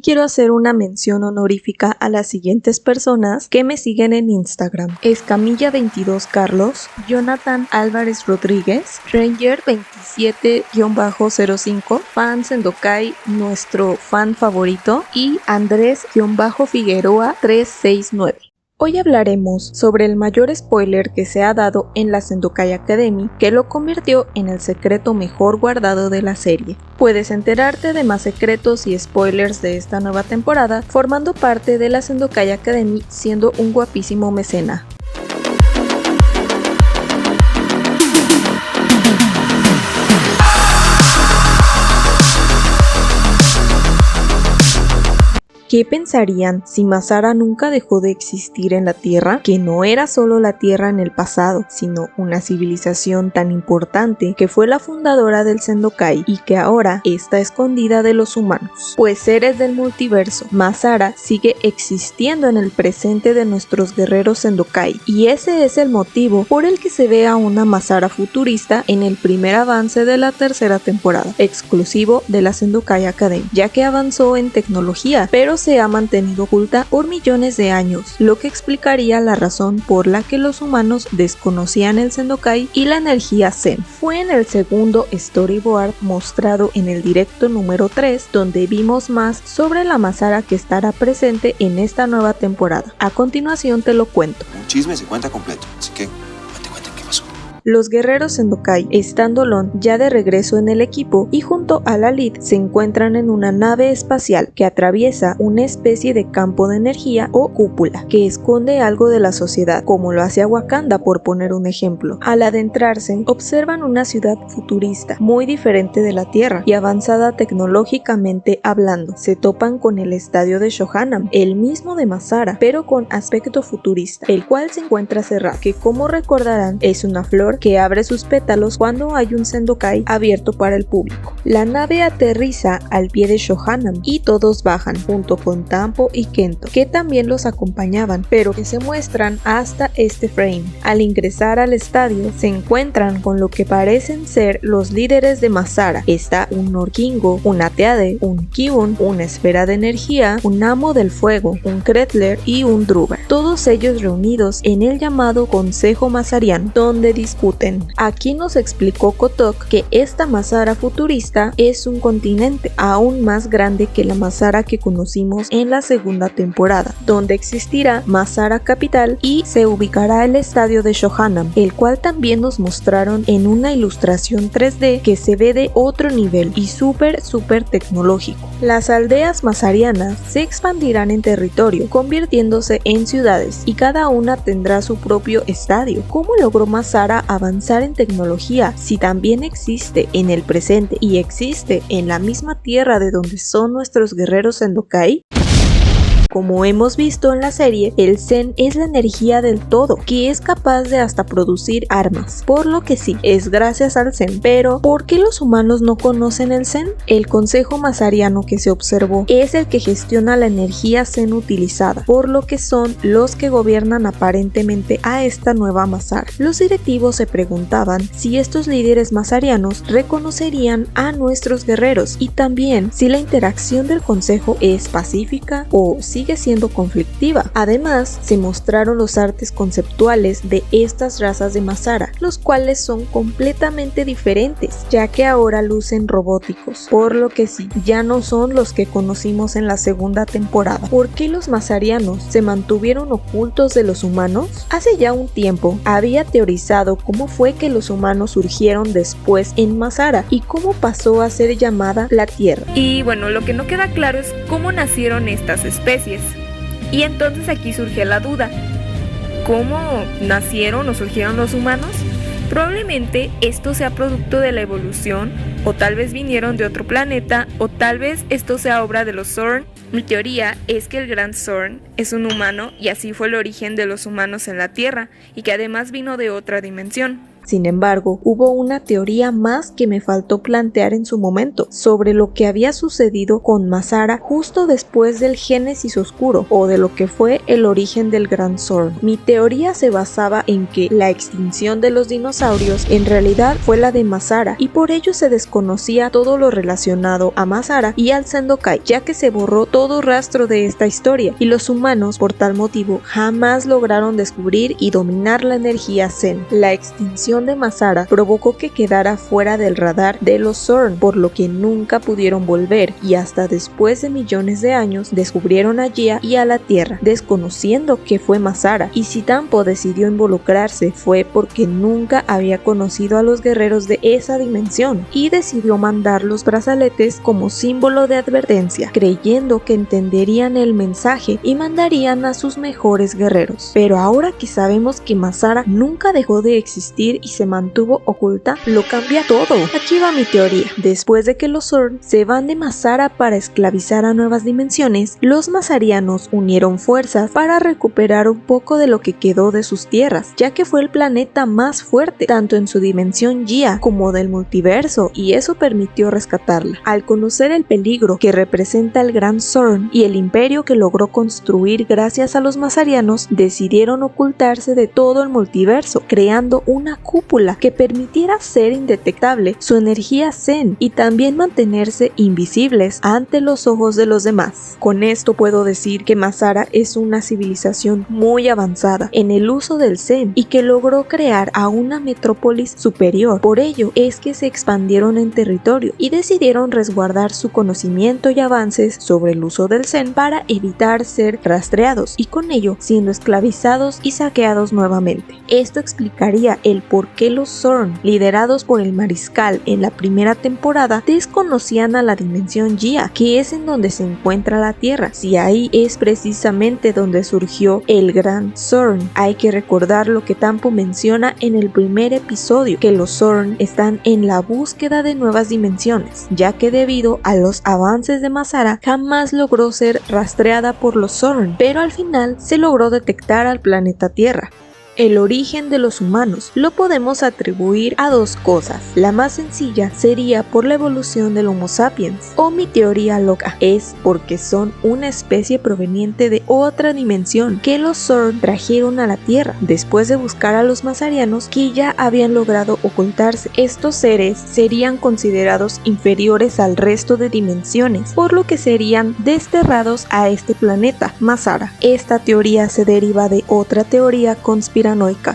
Quiero hacer una mención honorífica a las siguientes personas que me siguen en Instagram: Escamilla22 Carlos, Jonathan Álvarez Rodríguez, Ranger27-05, Fan Sendokai, nuestro fan favorito, y Andrés-Figueroa 369. Hoy hablaremos sobre el mayor spoiler que se ha dado en la Sendokai Academy, que lo convirtió en el secreto mejor guardado de la serie. Puedes enterarte de más secretos y spoilers de esta nueva temporada formando parte de la Sendokai Academy siendo un guapísimo mecena. ¿Qué pensarían si Masara nunca dejó de existir en la Tierra? Que no era solo la Tierra en el pasado, sino una civilización tan importante que fue la fundadora del Sendokai y que ahora está escondida de los humanos. Pues seres del multiverso, Masara sigue existiendo en el presente de nuestros guerreros Sendokai, y ese es el motivo por el que se ve a una Masara futurista en el primer avance de la tercera temporada, exclusivo de la Sendokai Academy, ya que avanzó en tecnología, pero se ha mantenido oculta por millones de años, lo que explicaría la razón por la que los humanos desconocían el Sendokai y la energía Zen. Fue en el segundo storyboard mostrado en el directo número 3 donde vimos más sobre la Masara que estará presente en esta nueva temporada. A continuación te lo cuento. Un chisme se cuenta completo, así que cuente qué pasó. Los guerreros Sendokai están Dolon ya de regreso en el equipo y junto a la Lid se encuentran en una nave espacial que atraviesa una especie de campo de energía o cúpula que esconde algo de la sociedad, como lo hace Wakanda por poner un ejemplo. Al adentrarse observan una ciudad futurista muy diferente de la Tierra y avanzada tecnológicamente hablando. Se topan con el estadio de Shohanam, el mismo de Masara, pero con aspecto futurista, el cual se encuentra cerrado, que como recordarán es una flor que abre sus pétalos cuando hay un Sendokai abierto para el público. La nave aterriza al pie de Shohanam y todos bajan, junto con Tampo y Kento, que también los acompañaban, pero que se muestran hasta este frame. Al ingresar al estadio, se encuentran con lo que parecen ser los líderes de Masara. Está un Norkingo, un Ateade, un Kibun, una esfera de energía, un amo del fuego, un Kretler y un Druber. Todos ellos reunidos en el llamado Consejo Masariano, donde discuten. Aquí nos explicó Kotok que esta Masara futurista es un continente aún más grande que la Masara que conocimos en la segunda temporada, donde existirá Masara Capital y se ubicará el estadio de Shohanam, el cual también nos mostraron en una ilustración 3D que se ve de otro nivel y súper tecnológico. Las aldeas masarianas se expandirán en territorio, convirtiéndose en ciudades, y cada una tendrá su propio estadio. ¿Cómo logró Masara avanzar en tecnología si también existe en el presente y existe en la misma tierra de donde son nuestros guerreros Sendokai? Como hemos visto en la serie, el Zen es la energía del todo, que es capaz de hasta producir armas, por lo que sí, es gracias al Zen. Pero, ¿por qué los humanos no conocen el Zen? El consejo masariano que se observó es el que gestiona la energía Zen utilizada, por lo que son los que gobiernan aparentemente a esta nueva Masara. Los directivos se preguntaban si estos líderes masarianos reconocerían a nuestros guerreros y también si la interacción del consejo es pacífica o sigue siendo conflictiva. Además, se mostraron los artes conceptuales de estas razas de Masara, los cuales son completamente diferentes, ya que ahora lucen robóticos, por lo que sí, ya no son los que conocimos en la segunda temporada. ¿Por qué los masarianos se mantuvieron ocultos de los humanos? Hace ya un tiempo había teorizado cómo fue que los humanos surgieron después en Masara y cómo pasó a ser llamada la Tierra. Y bueno, lo que no queda claro es cómo nacieron estas especies. Y entonces aquí surge la duda: ¿cómo nacieron o surgieron los humanos? Probablemente esto sea producto de la evolución, o tal vez vinieron de otro planeta, o tal vez esto sea obra de los Zorn. Mi teoría es que el Gran Zorn es un humano y así fue el origen de los humanos en la Tierra, y que además vino de otra dimensión. Sin embargo, hubo una teoría más que me faltó plantear en su momento, sobre lo que había sucedido con Mazara justo después del Génesis Oscuro, o de lo que fue el origen del Gran Zorn. Mi teoría se basaba en que la extinción de los dinosaurios en realidad fue la de Mazara, y por ello se desconocía todo lo relacionado a Mazara y al Sendokai, ya que se borró todo rastro de esta historia, y los humanos por tal motivo jamás lograron descubrir y dominar la energía Zen. La extinción de Mazara provocó que quedara fuera del radar de los Zorn, por lo que nunca pudieron volver, y hasta después de millones de años descubrieron a Gia y a la Tierra, desconociendo que fue Mazara, y si Tampo decidió involucrarse fue porque nunca había conocido a los guerreros de esa dimensión, y decidió mandar los brazaletes como símbolo de advertencia, creyendo que entenderían el mensaje y mandarían a sus mejores guerreros. Pero ahora que sabemos que Mazara nunca dejó de existir y se mantuvo oculta, lo cambia todo. Aquí va mi teoría. Después de que los Zorn se van de Mazara para esclavizar a nuevas dimensiones, los mazarianos unieron fuerzas para recuperar un poco de lo que quedó de sus tierras, ya que fue el planeta más fuerte, tanto en su dimensión Gia como del multiverso, y eso permitió rescatarla. Al conocer el peligro que representa el Gran Zorn y el imperio que logró construir gracias a los mazarianos, decidieron ocultarse de todo el multiverso, creando una cúpula que permitiera ser indetectable su energía Zen y también mantenerse invisibles ante los ojos de los demás. Con esto puedo decir que Mazara es una civilización muy avanzada en el uso del Zen y que logró crear a una metrópolis superior. Por ello es que se expandieron en territorio y decidieron resguardar su conocimiento y avances sobre el uso del Zen para evitar ser rastreados y con ello siendo esclavizados y saqueados nuevamente. Esto explicaría el por qué los Zorn, liderados por el mariscal en la primera temporada, desconocían a la dimensión Gia, que es en donde se encuentra la Tierra, si ahí es precisamente donde surgió el Gran Zorn. Hay que recordar lo que Tampo menciona en el primer episodio, que los Zorn están en la búsqueda de nuevas dimensiones, ya que debido a los avances de Mazara jamás logró ser rastreada por los Zorn, pero al final se logró detectar al planeta Tierra. El origen de los humanos lo podemos atribuir a dos cosas. La más sencilla sería por la evolución del Homo sapiens, o mi teoría loca es porque son una especie proveniente de otra dimensión que los Zorn trajeron a la Tierra después de buscar a los mazarianos que ya habían logrado ocultarse. Estos seres serían considerados inferiores al resto de dimensiones, por lo que serían desterrados a este planeta, Mazara. Esta teoría se deriva de otra teoría conspiranoica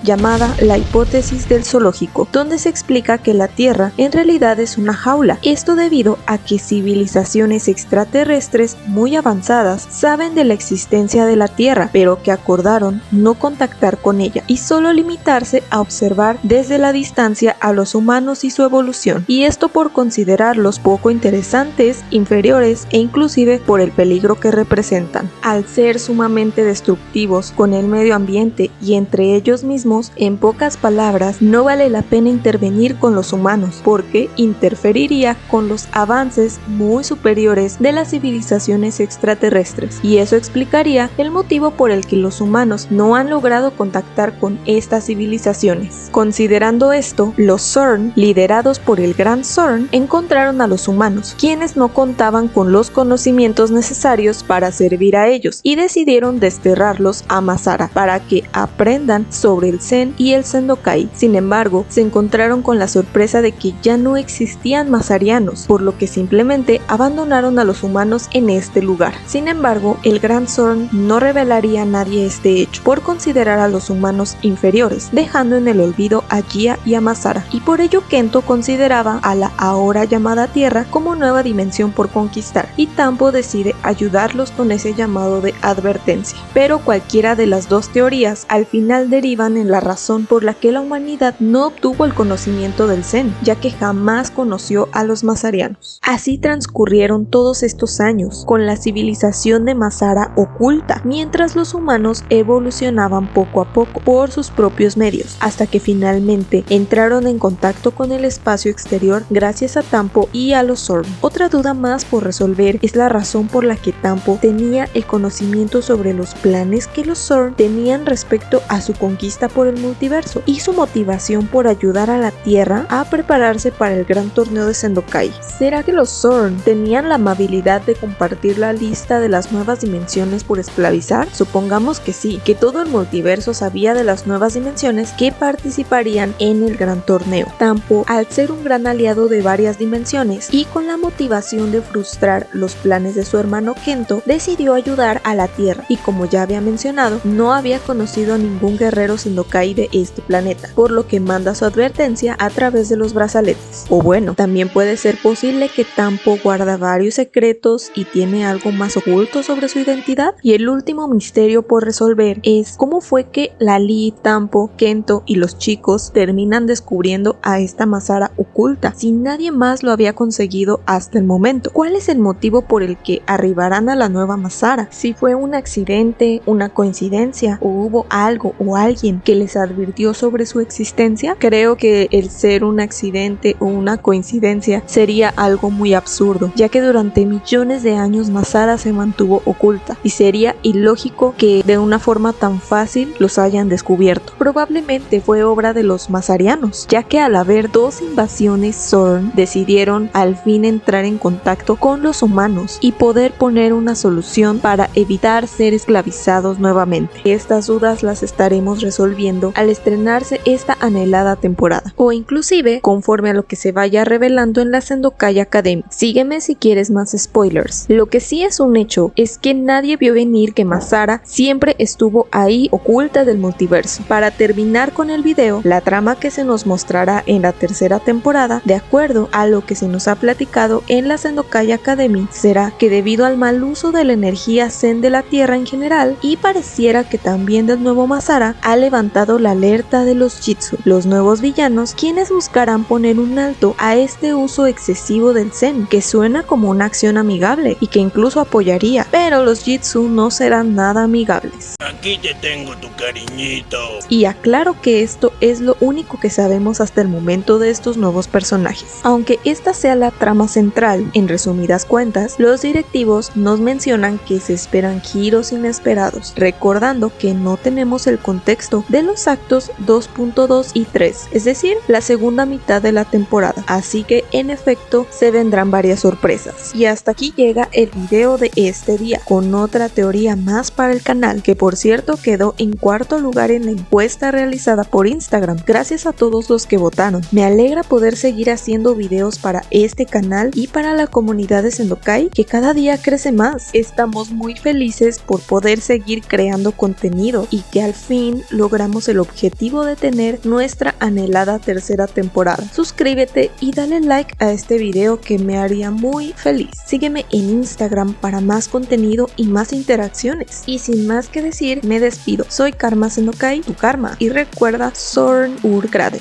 llamada la hipótesis del zoológico, donde se explica que la Tierra en realidad es una jaula. Esto debido a que civilizaciones extraterrestres muy avanzadas saben de la existencia de la Tierra, pero que acordaron no contactar con ella y solo limitarse a observar desde la distancia a los humanos y su evolución, y esto por considerarlos poco interesantes, inferiores e inclusive por el peligro que representan. Al ser sumamente destructivos con el medio ambiente y entre ellos mismos, en pocas palabras, no vale la pena intervenir con los humanos porque interferiría con los avances muy superiores de las civilizaciones extraterrestres, y eso explicaría el motivo por el que los humanos no han logrado contactar con estas civilizaciones. Considerando esto, los Zorn, liderados por el Gran Zorn, encontraron a los humanos, quienes no contaban con los conocimientos necesarios para servir a ellos, y decidieron desterrarlos a Mazara para que aprendan sobre el Zen y el Sendokai. Sin embargo, se encontraron con la sorpresa de que ya no existían mazarianos, por lo que simplemente abandonaron a los humanos en este lugar. Sin embargo, el Gran Zorn no revelaría a nadie este hecho, por considerar a los humanos inferiores, dejando en el olvido a Gia y a Mazara, y por ello Kento consideraba a la ahora llamada Tierra como nueva dimensión por conquistar, y Tampo decide ayudarlos con ese llamado de advertencia. Pero cualquiera de las dos teorías al final derivan en la razón por la que la humanidad no obtuvo el conocimiento del Zen, ya que jamás conoció a los mazarianos. Así transcurrieron todos estos años, con la civilización de Mazara oculta, mientras los humanos evolucionaban poco a poco por sus propios medios, hasta que finalmente entraron en contacto con el espacio exterior gracias a Tampo y a los Zorn. Otra duda más por resolver es la razón por la que Tampo tenía el conocimiento sobre los planes que los Zorn tenían respecto a su conquista por el multiverso y su motivación por ayudar a la Tierra a prepararse para el gran torneo de Sendokai. ¿Será que los Zorn tenían la amabilidad de compartir la lista de las nuevas dimensiones por esclavizar? Supongamos que sí, que todo el multiverso sabía de las nuevas dimensiones que participarían en el gran torneo. Tampo, al ser un gran aliado de varias dimensiones y con la motivación de frustrar los planes de su hermano Kento, decidió ayudar a la Tierra y, como ya había mencionado, no había conocido a ningún guerrero Sendokai de este planeta, por lo que manda su advertencia a través de los brazaletes. O bueno, también puede ser posible que Tampo guarda varios secretos y tiene algo más oculto sobre su identidad. Y el último misterio por resolver es cómo fue que Lali, Tampo, Kento y los chicos terminan descubriendo a esta Masara oculta si nadie más lo había conseguido hasta el momento. ¿Cuál es el motivo por el que arribarán a la nueva Masara? Si fue un accidente, una coincidencia o hubo algo o alguien que les advirtió sobre su existencia. Creo que el ser un accidente o una coincidencia sería algo muy absurdo, ya que durante millones de años Masara se mantuvo oculta y sería ilógico que de una forma tan fácil los hayan descubierto. Probablemente fue obra de los masarianos, ya que al haber dos invasiones Zorn decidieron al fin entrar en contacto con los humanos y poder poner una solución para evitar ser esclavizados nuevamente. Estas dudas las estaremos resolviendo al estrenarse esta anhelada temporada, o inclusive conforme a lo que se vaya revelando en la Sendokai Academy. Sígueme si quieres más spoilers. Lo que sí es un hecho es que nadie vio venir que Masara siempre estuvo ahí oculta del multiverso. Para terminar con el video, la trama que se nos mostrará en la tercera temporada, de acuerdo a lo que se nos ha platicado en la Sendokai Academy, será que debido al mal uso de la energía Zen de la Tierra en general, y pareciera que también del nuevo Masara, ha levantado la alerta de los Jitsu, los nuevos villanos, quienes buscarán poner un alto a este uso excesivo del Zen, que suena como una acción amigable y que incluso apoyaría, pero los Jitsu no serán nada amigables. Aquí te tengo tu cariñito. Y aclaro que esto es lo único que sabemos hasta el momento de estos nuevos personajes. Aunque esta sea la trama central, en resumidas cuentas, los directivos nos mencionan que se esperan giros inesperados, recordando que no tenemos el contexto de los actos 2.2 y 3, es decir, la segunda mitad de la temporada, así que en efecto se vendrán varias sorpresas. Y hasta aquí llega el video de este día, con otra teoría más para el canal, que por cierto quedó en cuarto lugar en la encuesta realizada por Instagram. Gracias a todos los que votaron. Me alegra poder seguir haciendo videos para este canal y para la comunidad de Sendokai, que cada día crece más. Estamos muy felices por poder seguir creando contenido y que al fin logramos el objetivo de tener nuestra anhelada tercera temporada. Suscríbete y dale like a este video, que me haría muy feliz. Sígueme en Instagram para más contenido y más interacciones. Y sin más que decir, me despido. Soy Karma Sendokai, tu Karma, y recuerda Zorn ur Graden.